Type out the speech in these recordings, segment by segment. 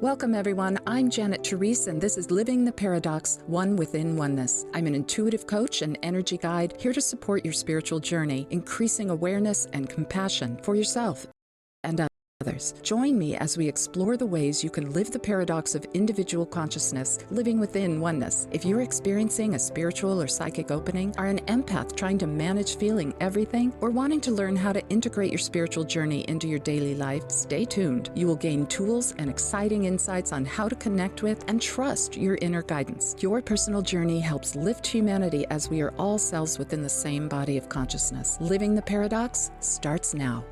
Welcome, everyone. I'm Therese, and this is Living the Paradox, One Within Oneness. I'm an intuitive coach and energy guide here to support your spiritual journey, increasing awareness and compassion for yourself and others. Join me as we explore the ways you can live the paradox of individual consciousness, living within oneness. If you're experiencing a spiritual or psychic opening, are an empath trying to manage feeling everything, or wanting to learn how to integrate your spiritual journey into your daily life, stay tuned. You will gain tools and exciting insights on how to connect with and trust your inner guidance. Your personal journey helps lift humanity as we are all cells within the same body of consciousness. Living the paradox starts now.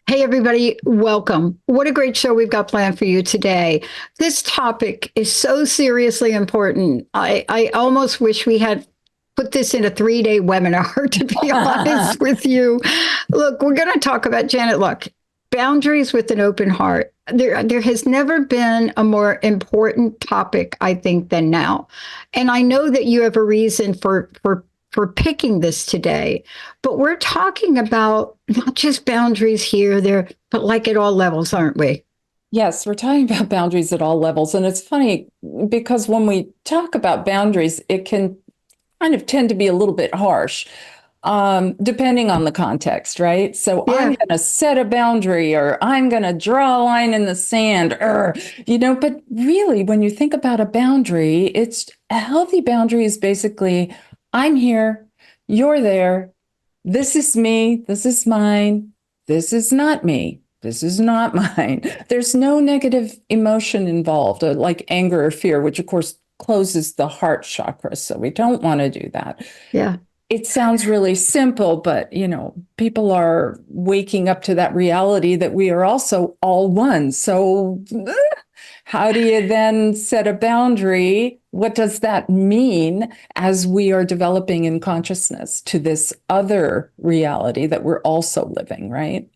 Hey, everybody, welcome. What a great show we've got planned for you today. This topic is so seriously important. I almost wish we had put this in a 3-day webinar, to be honest with you. Look, we're going to talk about, Janet, look, boundaries with an open heart. There has never been a more important topic, I think, than now. And I know that you have a reason for picking this today, but we're talking about not just boundaries here, there, but like at all levels, aren't we? Yes, we're talking about boundaries at all levels. And it's funny because when we talk about boundaries, it can kind of tend to be a little bit harsh, depending on the context, right? So yeah. I'm going to set a boundary, or I'm going to draw a line in the sand, but really, when you think about a boundary, it's a healthy boundary is basically, I'm here, you're there, this is me, this is mine, this is not me, this is not mine. There's no negative emotion involved, like anger or fear, which of course closes the heart chakra. So we don't want to do that. Yeah. It sounds really simple, but people are waking up to that reality that we are also all one. So how do you then set a boundary? What does that mean as we are developing in consciousness to this other reality that we're also living, right?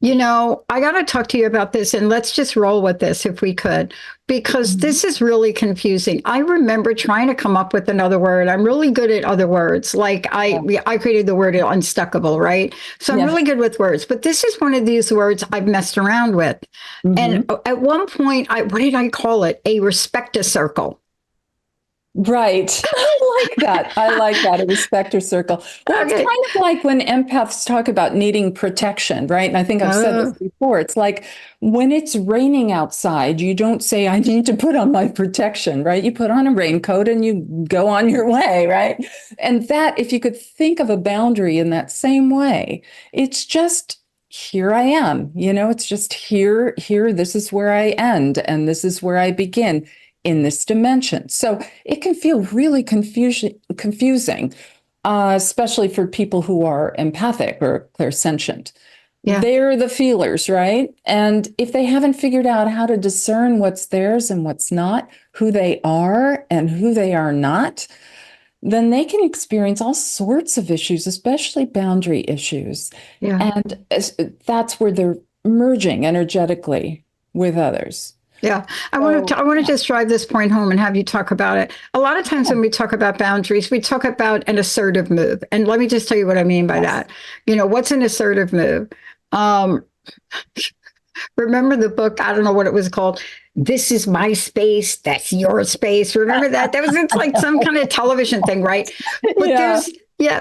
I got to talk to you about this, and let's just roll with this if we could, because this is really confusing. I remember trying to come up with another word. I'm really good at other words. Like I created the word unstuckable, right? So I'm really good with words, but this is one of these words I've messed around with. And at one point, what did I call it? A respecta circle. Right. I like that. A respecter circle. Well, it's kind of like when empaths talk about needing protection, right? And I think I've said this before. It's like when it's raining outside, you don't say, I need to put on my protection, right? You put on a raincoat and you go on your way, right? And that, if you could think of a boundary in that same way, it's just, here I am, it's just here, this is where I end and this is where I begin in this dimension. So it can feel really confusing, especially for people who are empathic or clairsentient. Yeah. They're the feelers, right? And if they haven't figured out how to discern what's theirs and what's not, who they are and who they are not, then they can experience all sorts of issues, especially boundary issues. Yeah. And that's where they're merging energetically with others. Yeah, I want to just drive this point home and have you talk about it. A lot of times when we talk about boundaries, we talk about an assertive move. And let me just tell you what I mean by that. What's an assertive move? Remember the book, I don't know what it was called, This Is My Space, That's Your Space. Remember that? It's like some kind of television thing, right? But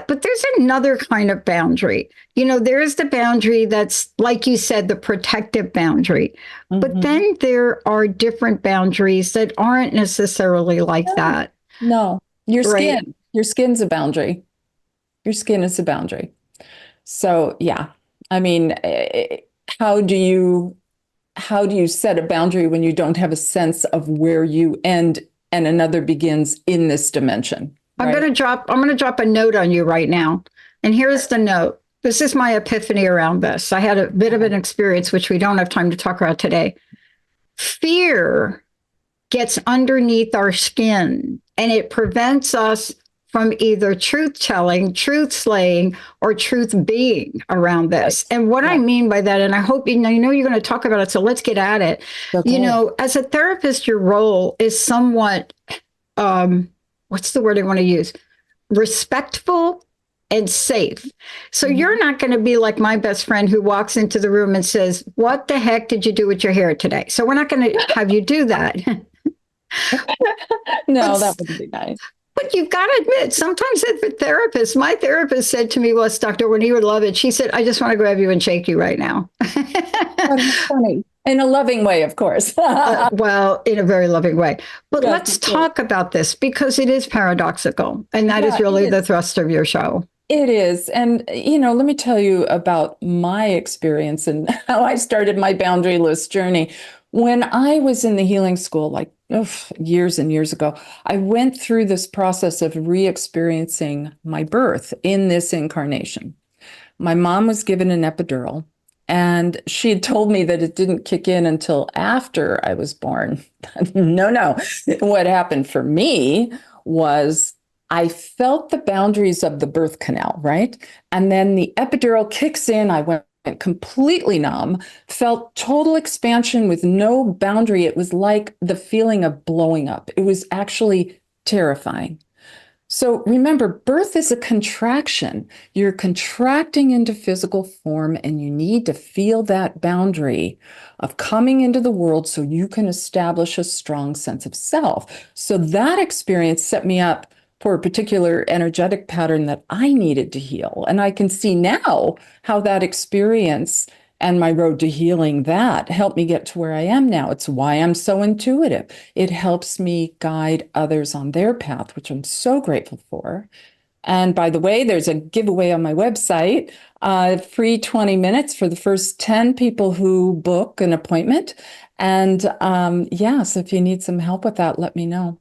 but there's another kind of boundary. There's the boundary that's, like you said, the protective boundary. But then there are different boundaries that aren't necessarily like that. No, your skin. Your skin's a boundary. Your skin is a boundary. So, yeah. I mean, how do you set a boundary when you don't have a sense of where you end and another begins in this dimension? Right? I'm going to drop a note on you right now. And here's the note. This is my epiphany around this. I had a bit of an experience, which we don't have time to talk about today. Fear gets underneath our skin, and it prevents us from either truth telling, truth slaying, or truth being around this. And what I mean by that, and I hope you're going to talk about it, so let's get at it. Okay. As a therapist, your role is somewhat, what's the word I want to use? Respectful and safe. So Mhm. you're not going to be like my best friend who walks into the room and says, "What the heck did you do with your hair today?" So we're not going to have you do that. No, that but, wouldn't be nice. but you've got to admit, sometimes as a therapist, my therapist said to me, "Well, Dr. When you would love it," she said, "I just want to grab you and shake you right now." Oh, that's funny. In a loving way, of course. Well, in a very loving way. But Yes, let's of course. talk about this because it is paradoxical. And that is Yeah, it really the is. thrust of your show. It is. And, let me tell you about my experience and how I started my boundaryless journey. When I was in the healing school, like years and years ago, I went through this process of re-experiencing my birth in this incarnation. My mom was given an epidural, and she had told me that it didn't kick in until after I was born. No, no. What happened for me was I felt the boundaries of the birth canal, right? And then the epidural kicks in. I went completely numb, felt total expansion with no boundary. It was like the feeling of blowing up. It was actually terrifying. So remember, birth is a contraction. You're contracting into physical form, and you need to feel that boundary of coming into the world so you can establish a strong sense of self. So that experience set me up for a particular energetic pattern that I needed to heal. And I can see now how that experience and my road to healing that helped me get to where I am now. It's why I'm so intuitive. It helps me guide others on their path, which I'm so grateful for. And by the way, there's a giveaway on my website, free 20 minutes for the first 10 people who book an appointment. And so if you need some help with that, let me know.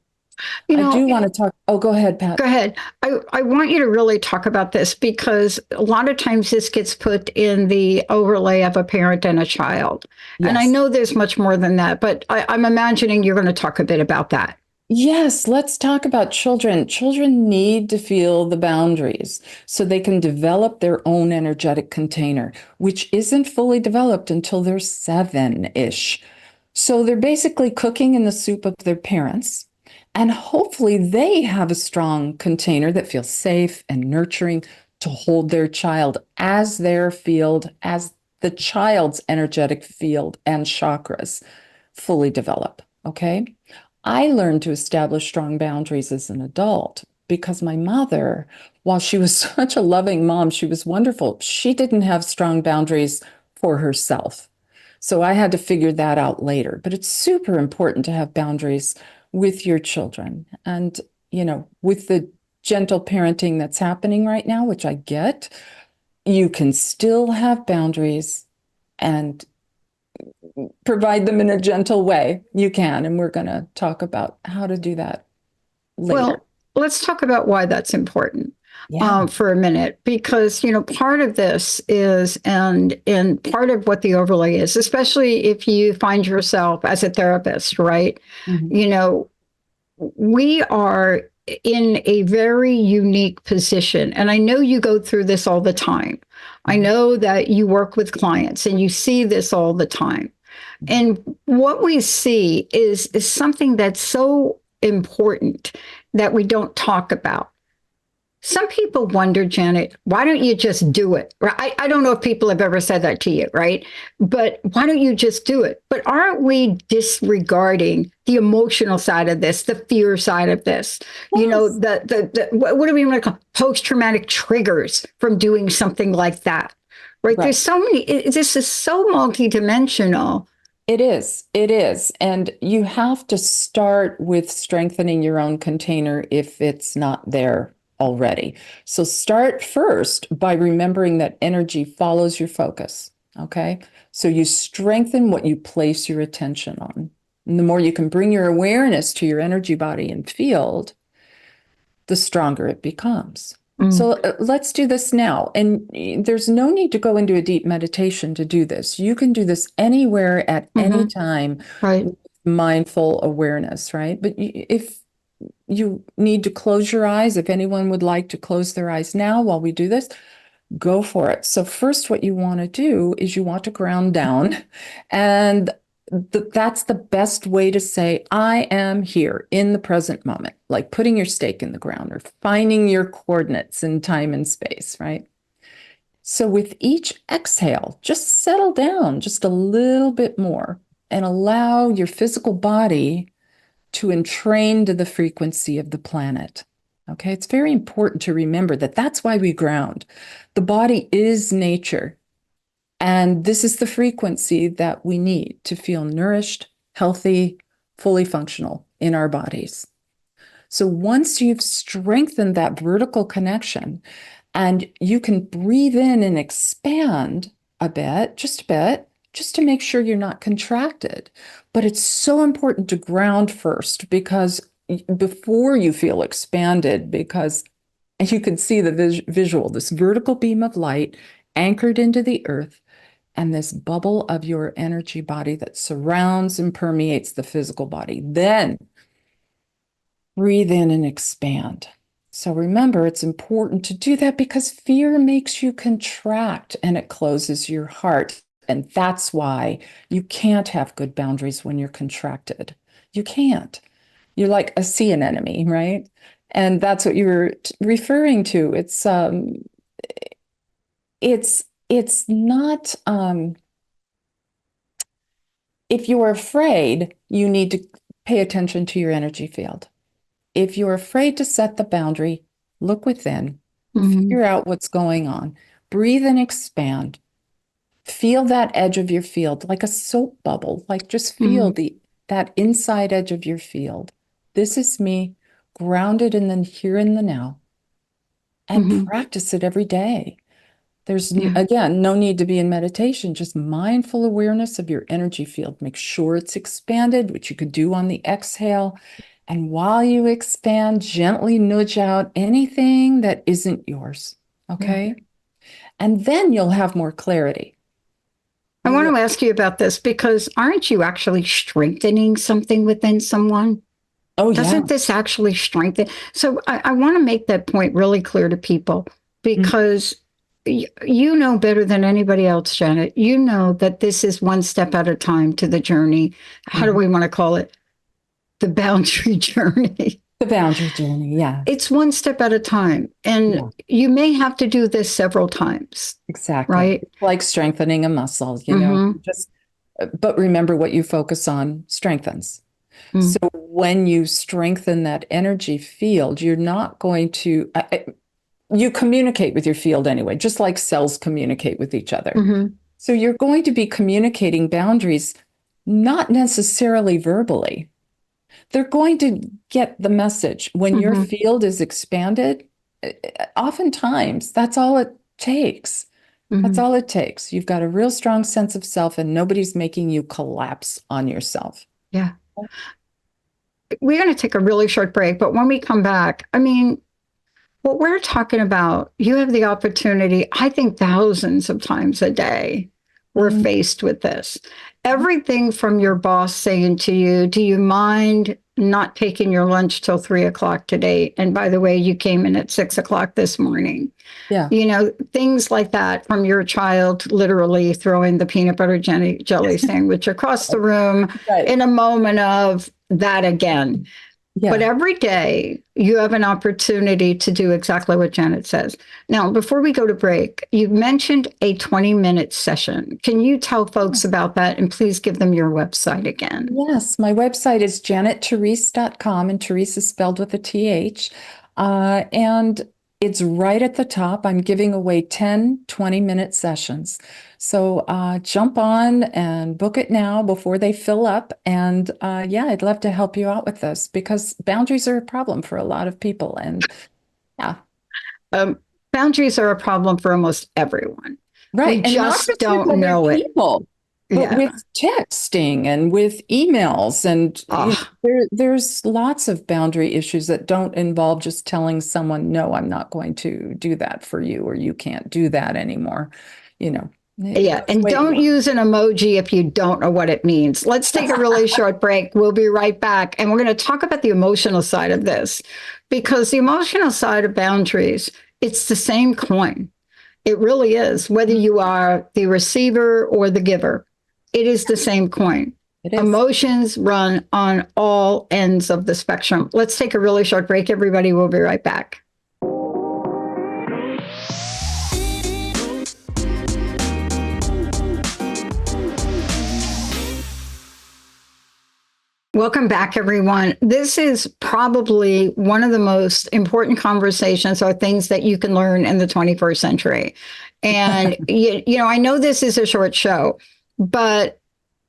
You I know, do want to talk. Oh, go ahead, Pat. go ahead. I want you to really talk about this because a lot of times this gets put in the overlay of a parent and a child. And I Yes. know there's much more than that, but I'm imagining you're going to talk a bit about that. Yes, let's talk about children. Children need to feel the boundaries so they can develop their own energetic container, which isn't fully developed until they're 7-ish. So they're basically cooking in the soup of their parents. And hopefully they have a strong container that feels safe and nurturing to hold their child as their field, as the child's energetic field and chakras fully develop. Okay. I learned to establish strong boundaries as an adult because my mother, while she was such a loving mom, she was wonderful. She didn't have strong boundaries for herself. So I had to figure that out later. But it's super important to have boundaries with your children. And, with the gentle parenting that's happening right now, which I get, you can still have boundaries and provide them in a gentle way. You can. And we're going to talk about how to do that later. Well, let's talk about why that's important. Yeah. For a minute, because part of this is, and part of what the overlay is, especially if you find yourself as a therapist, right? Mhm. We are in a very unique position, and I know you go through this all the time. I know that you work with clients, and you see this all the time. And what we see is something that's so important that we don't talk about. Some people wonder, Janet, why don't you just do it? I don't know if people have ever said that to you, right? But why don't you just do it? But aren't we disregarding the emotional side of this, the fear side of this? Yes. The what do we want to call post-traumatic triggers from doing something like that? Right? Right. There's so many, this is so multidimensional. It is. It is. And you have to start with strengthening your own container if it's not there already. So start first by remembering that energy follows your focus. Okay. So you strengthen what you place your attention on. And the more you can bring your awareness to your energy body and field, the stronger it becomes. So let's do this now. And there's no need to go into a deep meditation to do this. You can do this anywhere at any time, Right. with mindful awareness, right? But if you need to close your eyes, if anyone would like to close their eyes now while we do this, go for it. So first, what you want to do is you want to ground down. And that's the best way to say, I am here in the present moment, like putting your stake in the ground or finding your coordinates in time and space, right? So with each exhale, just settle down just a little bit more and allow your physical body to entrain to the frequency of the planet. Okay, it's very important to remember that that's why we ground. The body is nature. And this is the frequency that we need to feel nourished, healthy, fully functional in our bodies. So once you've strengthened that vertical connection and you can breathe in and expand a bit, just to make sure you're not contracted. But it's so important to ground first because before you feel expanded, because you can see the visual, this vertical beam of light anchored into the earth and this bubble of your energy body that surrounds and permeates the physical body. Then breathe in and expand. So remember, it's important to do that because fear makes you contract and it closes your heart. And that's why you can't have good boundaries when you're contracted. You can't. You're like a sea anemone, right? And that's what you were referring to. It's not, if you're afraid, you need to pay attention to your energy field. If you're afraid to set the boundary, look within, figure out what's going on, breathe and expand. Feel that edge of your field like a soap bubble, like just feel that inside edge of your field. This is me, grounded in the here and the now, and practice it every day. There's, again, no need to be in meditation, just mindful awareness of your energy field. Make sure it's expanded, which you could do on the exhale. And while you expand, gently nudge out anything that isn't yours, okay? Yeah. And then you'll have more clarity. I want to ask you about this because aren't you actually strengthening something within someone? Oh, yeah. Doesn't this actually strengthen? So I want to make that point really clear to people because you know better than anybody else, Janet. You know that this is one step at a time to the journey. How do we want to call it? The boundary journey. The boundary journey, yeah. It's one step at a time. And you may have to do this several times. Exactly. Right? It's like strengthening a muscle, you know, but remember what you focus on strengthens. So when you strengthen that energy field, you're not going to, you communicate with your field anyway, just like cells communicate with each other. So you're going to be communicating boundaries, not necessarily verbally. They're going to get the message. When your field is expanded, oftentimes that's all it takes. That's all it takes. You've got a real strong sense of self and nobody's making you collapse on yourself. Yeah. We're going to take a really short break, but when we come back, I mean, what we're talking about, you have the opportunity, I think thousands of times a day, we're faced with this. Everything from your boss saying to you, do you mind not taking your lunch till 3:00 today? And by the way, you came in at 6:00 this morning. Yeah. You know, things like that from your child literally throwing the peanut butter jelly sandwich across the room in a moment of that again. Yeah. But every day you have an opportunity to do exactly what Janet says. Now, before we go to break, you mentioned a 20-minute session. Can you tell folks about that and please give them your website again? Yes, my website is janettherese.com and Therese is spelled with a TH. And it's right at the top. I'm giving away 10 20-minute sessions. So jump on and book it now before they fill up. And I'd love to help you out with this because boundaries are a problem for a lot of people. And boundaries are a problem for almost everyone. Right. We just don't know it. People. But with texting and with emails and there's lots of boundary issues that don't involve just telling someone, no, I'm not going to do that for you, or you can't do that anymore, you know. Yeah, and don't use an emoji if you don't know what it means. Let's take a really short break. We'll be right back. And we're going to talk about the emotional side of this because the emotional side of boundaries, it's the same coin. It really is, whether you are the receiver or the giver. It is the same coin. It is. Emotions run on all ends of the spectrum. Let's take a really short break, everybody. We'll be right back. Welcome back, everyone. This is probably one of the most important conversations or things that you can learn in the 21st century. And, I know this is a short show, but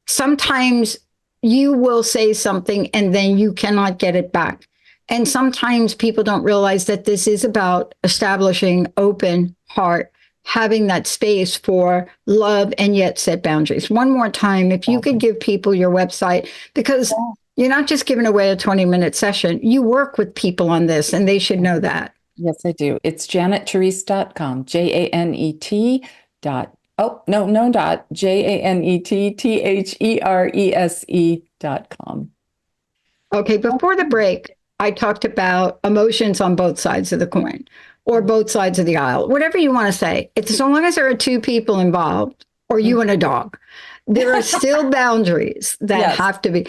sometimes you will say something and then you cannot get it back. And sometimes people don't realize that this is about establishing open heart, having that space for love and yet set boundaries. One more time, if you could give people your website, because you're not just giving away a 20-minute session, you work with people on this and they should know that. Yes, I do. It's JanetTherese.com, JANET dot. Oh, no dot, JANETTHERESE.com. Okay, before the break, I talked about emotions on both sides of the coin or both sides of the aisle, whatever you want to say. It's so long as there are two people involved or you and a dog, there are still boundaries that have to be.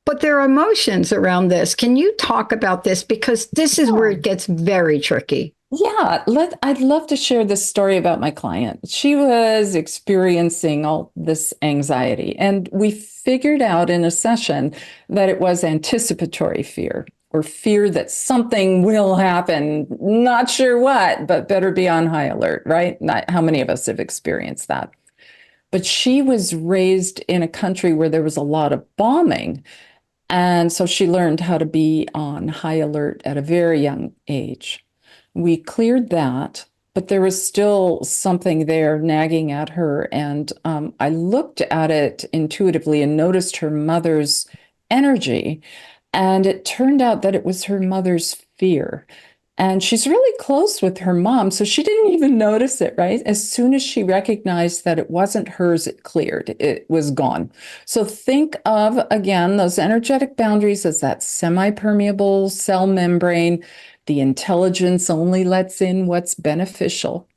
But there are emotions around this. Can you talk about this? Because this is where it gets very tricky. Yeah, I'd love to share this story about my client. She was experiencing all this anxiety, and we figured out in a session that it was anticipatory fear, or fear that something will happen. Not sure what, but better be on high alert, right? Not how many of us have experienced that. But she was raised in a country where there was a lot of bombing. And so she learned how to be on high alert at a very young age. We cleared that, but there was still something there nagging at her. And I looked at it intuitively and noticed her mother's energy. And it turned out that it was her mother's fear. And she's really close with her mom, so she didn't even notice it, right? As soon as she recognized that it wasn't hers, it cleared, it was gone. So think of, again, those energetic boundaries as that semi-permeable cell membrane. The intelligence only lets in what's beneficial.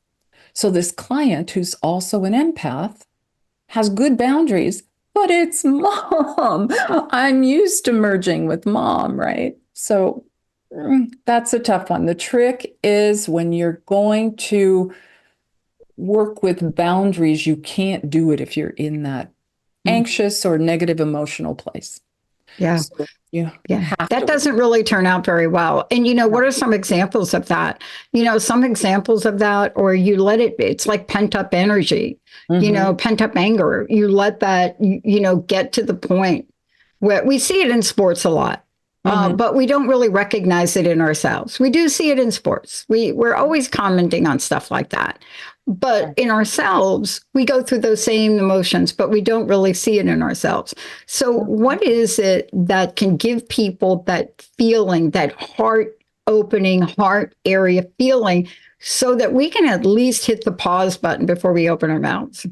So this client, who's also an empath, has good boundaries, but it's mom. I'm used to merging with mom, right? So that's a tough one. The trick is when you're going to work with boundaries, you can't do it if you're in that anxious or negative emotional place. Yeah. So yeah. That doesn't really turn out very well. And, what are some examples of that? Some examples of that, or you let it's like pent up energy, pent up anger. You let that, get to the point where we see it in sports a lot. But we don't really recognize it in ourselves. We do see it in sports. We're always commenting on stuff like that. But in ourselves, we go through those same emotions, but we don't really see it in ourselves. So what is it that can give people that feeling, that heart opening, heart area feeling, so that we can at least hit the pause button before we open our mouths?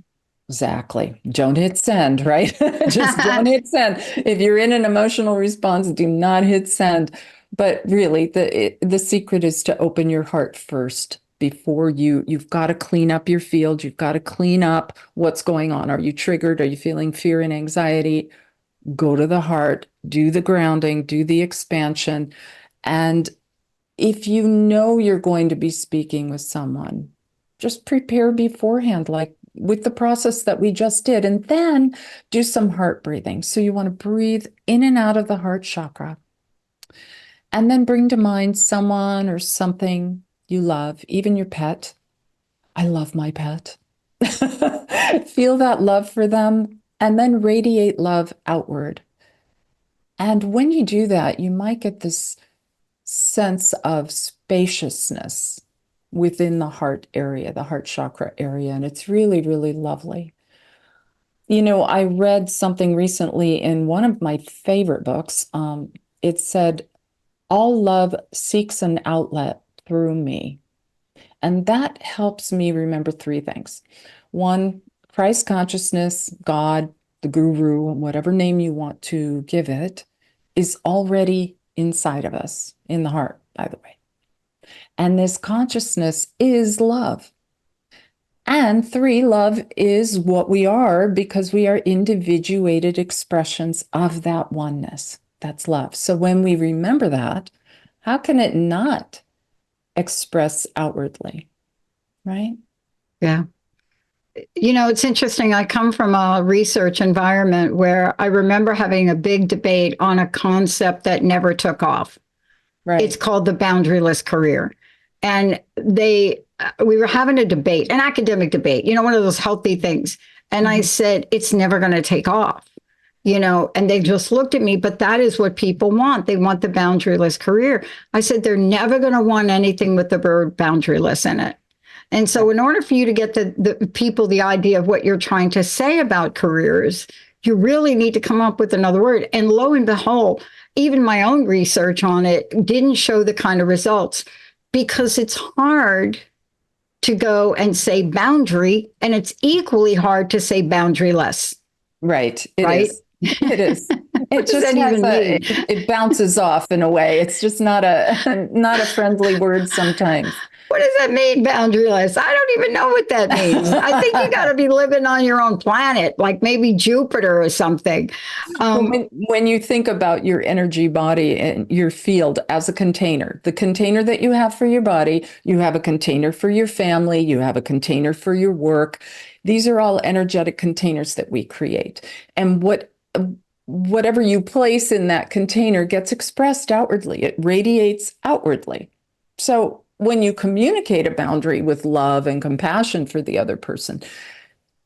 Exactly. Don't hit send, right? Just don't hit send. If you're in an emotional response, do not hit send. But really, the secret is to open your heart first before you've got to clean up your field. You've got to clean up what's going on. Are you triggered? Are you feeling fear and anxiety? Go to the heart, do the grounding, do the expansion. And if you know you're going to be speaking with someone, just prepare beforehand, like with the process that we just did, and then do some heart breathing. So you want to breathe in and out of the heart chakra, and then bring to mind someone or something you love, even your pet. I love my pet. Feel that love for them, and then radiate love outward. And when you do that, you might get this sense of spaciousness within the heart area, the heart chakra area. And it's really, really lovely. I read something recently in one of my favorite books. It said, all love seeks an outlet through me. And that helps me remember three things. One, Christ consciousness, God, the guru, whatever name you want to give it, is already inside of us, in the heart, by the way. And this consciousness is love. And three, love is what we are because we are individuated expressions of that oneness. That's love. So when we remember that, how can it not express outwardly? Right? Yeah. It's interesting. I come from a research environment where I remember having a big debate on a concept that never took off. Right. It's called the boundaryless career. And we were having a debate, an academic debate, one of those healthy things. And I said, it's never going to take off, and they just looked at me, but that is what people want. They want the boundaryless career. I said, they're never going to want anything with the word boundaryless in it. And so in order for you to get the people the idea of what you're trying to say about careers, you really need to come up with another word. And lo and behold, even my own research on it didn't show the kind of results because it's hard to go and say boundary, and it's equally hard to say boundaryless. Right. It right? is. It is. It just that even mean? It bounces off in a way. It's just not a friendly word sometimes. What does that mean, boundaryless? I don't even know what that means. I think you got to be living on your own planet, like maybe Jupiter or something. When you think about your energy body and your field as a container, the container that you have for your body, you have a container for your family, you have a container for your work. These are all energetic containers that we create. And whatever you place in that container gets expressed outwardly. It radiates outwardly. So when you communicate a boundary with love and compassion for the other person,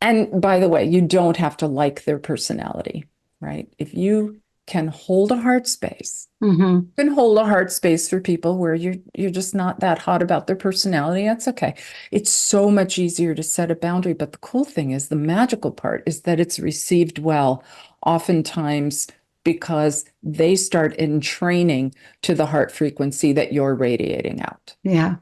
and by the way, you don't have to like their personality, right? If you can hold a heart space, you can hold a heart space for people where you're just not that hot about their personality, that's okay. It's so much easier to set a boundary. But the cool thing is, the magical part is that it's received well, oftentimes because they start in training to the heart frequency that you're radiating out. Yeah.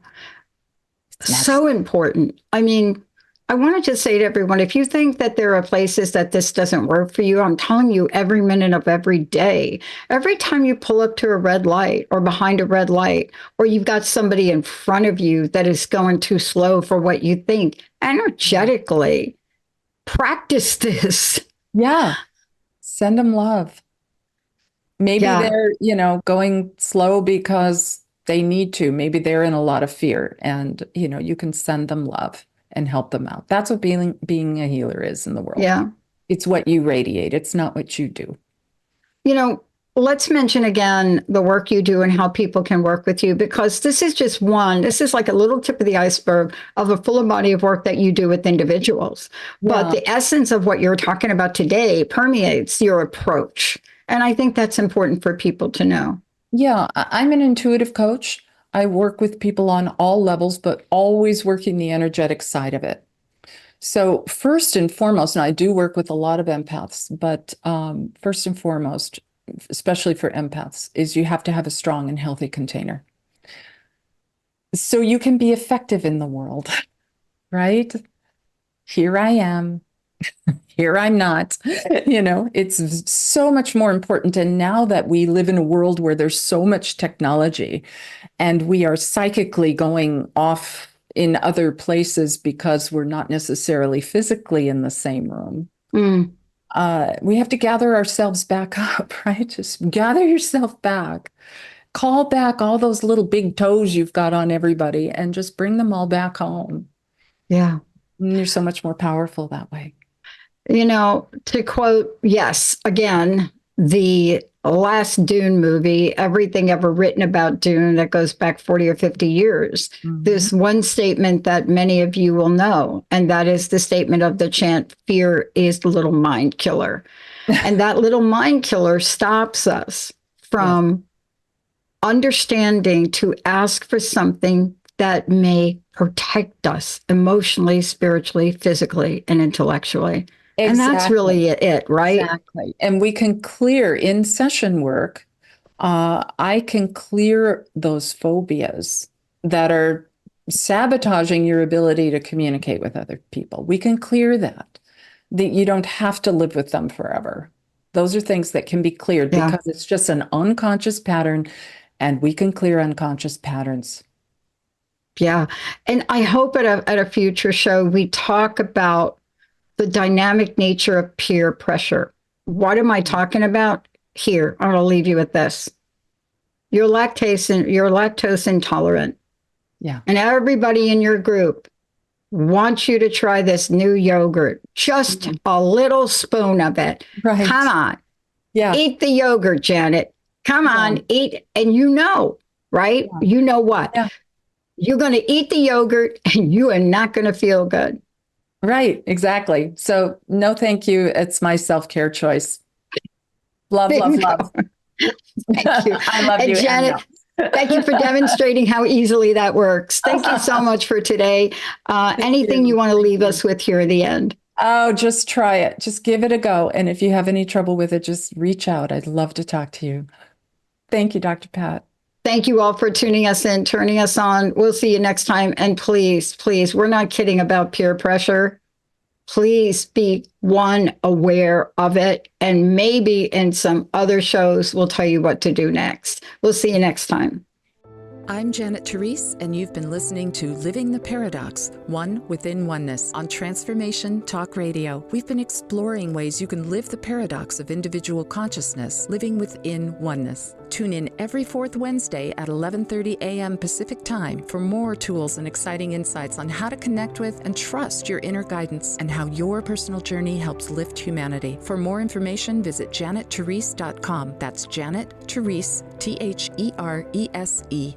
So important. I mean, I want to just say to everyone, if you think that there are places that this doesn't work for you, I'm telling you, every minute of every day, every time you pull up to a red light or behind a red light, or you've got somebody in front of you that is going too slow for what you think, energetically, practice this. Yeah. Send them love. Maybe they're, going slow because they need to. Maybe they're in a lot of fear, and, you can send them love and help them out. That's what being a healer is in the world. Yeah. It's what you radiate. It's not what you do. Let's mention again the work you do and how people can work with you, because this is just this is like a little tip of the iceberg of a fuller body of work that you do with individuals. Yeah. But the essence of what you're talking about today permeates your approach. And I think that's important for people to know. Yeah, I'm an intuitive coach. I work with people on all levels, but always working the energetic side of it. So first and foremost, and I do work with a lot of empaths, but first and foremost, especially for empaths, is you have to have a strong and healthy container. So you can be effective in the world, right? Here I am. Here I'm not. It's so much more important. And now that we live in a world where there's so much technology and we are psychically going off in other places because we're not necessarily physically in the same room, we have to gather ourselves back up, right? Just gather yourself back. Call back all those little big toes you've got on everybody and just bring them all back home. Yeah. And you're so much more powerful that way. To quote, yes, again, the last Dune movie, everything ever written about Dune that goes back 40 or 50 years, there's one statement that many of you will know, and that is the statement of the chant, fear is the little mind killer. And that little mind killer stops us from understanding to ask for something that may protect us emotionally, spiritually, physically, and intellectually. Exactly. And that's really it, right? Exactly. And we can clear in session work. I can clear those phobias that are sabotaging your ability to communicate with other people. We can clear that you don't have to live with them forever. Those are things that can be cleared because it's just an unconscious pattern, and we can clear unconscious patterns. Yeah. And I hope at a future show, we talk about the dynamic nature of peer pressure. What am I talking about? Here, I'm going to leave you with this. You're lactose intolerant. Yeah. And everybody in your group wants you to try this new yogurt, just a little spoon of it. Right. Come on. Yeah. Eat the yogurt, Janet. Come on, eat. And you know, right? Yeah. You know what? Yeah. You're going to eat the yogurt and you are not going to feel good. Right. Exactly. So no, thank you. It's my self-care choice. Love, love, love. Thank you. I love and you, Janet. Thank you for demonstrating how easily that works. Thank you so much for today. Anything you want to leave us with here at the end? Oh, just try it. Just give it a go. And if you have any trouble with it, just reach out. I'd love to talk to you. Thank you, Dr. Pat. Thank you all for tuning us in, turning us on. We'll see you next time. And please, please, we're not kidding about peer pressure. Please be aware of it. And maybe in some other shows, we'll tell you what to do next. We'll see you next time. I'm Janet Therese, and you've been listening to Living the Paradox, One Within Oneness on Transformation Talk Radio. We've been exploring ways you can live the paradox of individual consciousness, living within oneness. Tune in every fourth Wednesday at 11:30 a.m. Pacific Time for more tools and exciting insights on how to connect with and trust your inner guidance and how your personal journey helps lift humanity. For more information, visit janettherese.com. That's Janet Therese, Therese.com.